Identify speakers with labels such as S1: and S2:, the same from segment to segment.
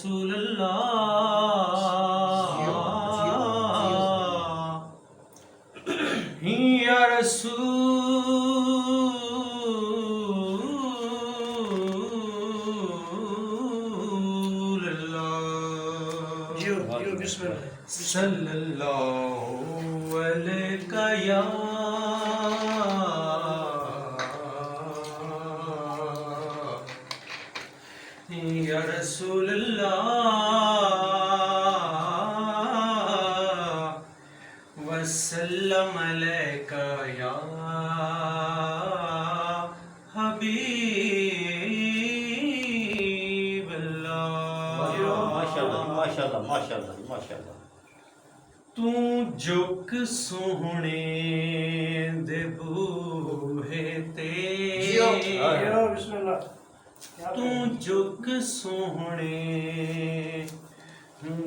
S1: रसूल अल्लाह या रसूल अल्लाह सल्लल्लाहु अलैका या रसूल अल्लाह वसल्लम अलैका या हबीब अल्लाह।
S2: माशाल्लाह माशाल्लाह माशाल्लाह माशाल्लाह।
S1: तू जुक सोहणे दे बूहे ते तू जुक सोहणे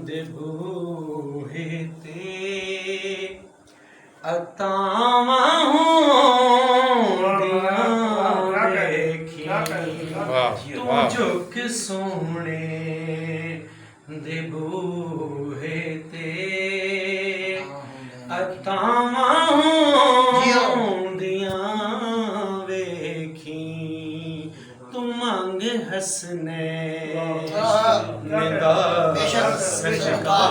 S1: दे बूहे ते अतावां होंदियां देखी तू जुक सोहणे दे बूहे ते अतावां होंदियां वेखी तू मंग हसने निदा सजका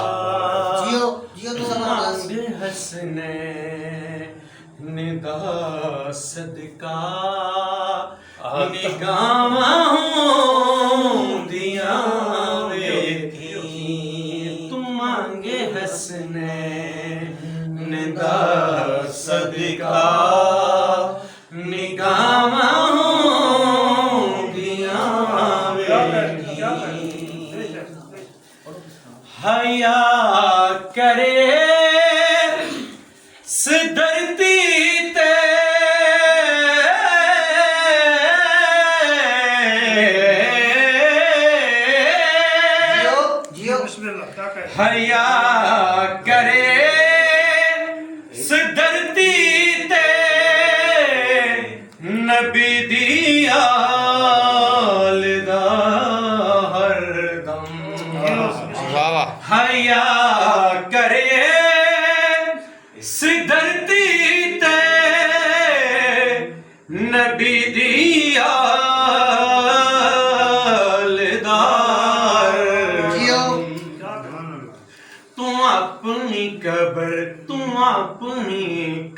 S1: मंग हसने निदा सदका निगाहां होंदियां वेखी तू मंग हसने निदा सदका निगाहां होंदियां वेखी हया करे इस धरती ते हया करे इस धरती ते नबी दी आल दा हरदम हया करे इस धरती ते नबी दी आल दा तू अपनी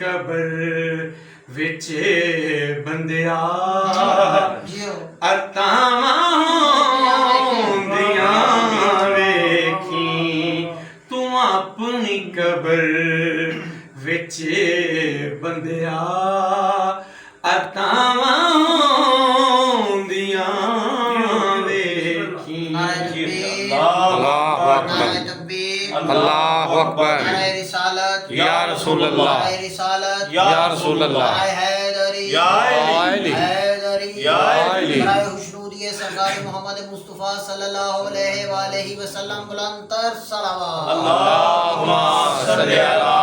S1: कबर विच बंदिया अतावां होंदियां वेखी तू अपनी कबर विच बंदिया अतावां होंदियां वेखी
S3: अल्लाहु अकबर या रसूल अल्लाह या रसूल अल्लाह या अली या अली
S4: सरकार मोहम्मद मुस्तफा सल्लल्लाहु अलैहि वसल्लम बुलंदतर सलावत
S3: अल्लाहुम्मा सल्ली अला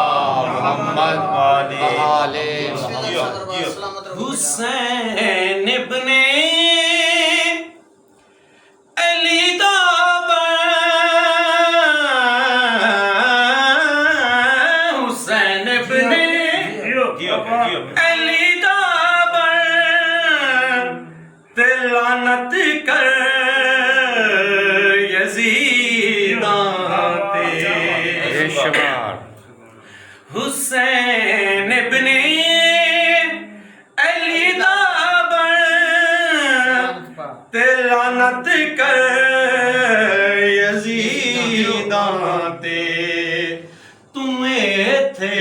S3: मुहम्मद व आले
S1: हुसैन इब्ने अली दा हुसैन इब्ने अली दा ते लानत कर यजीदां ते
S3: बेशुमार
S1: हुसैन इब्ने अली दा ते लानत कर यजीदां ते तुम्हें थे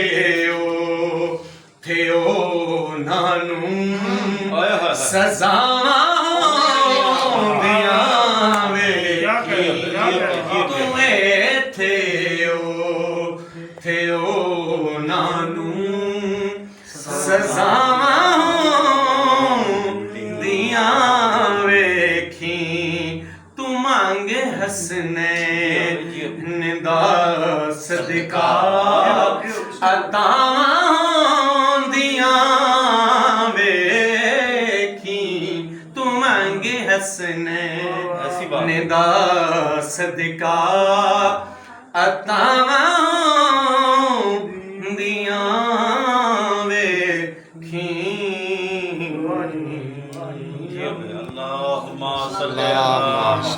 S1: ओ नानू सजा थे ओ नानू सजावां दियां वेखी तू मंग हसने निदा सदका अतावां दियां वेखी तू मंग
S2: ऐसी बात।
S1: हसनैन दा सदका अतावां दियां वेखी
S2: अल्लाहुम्मा सल्ली
S3: अल्लाहुम्मा
S2: अला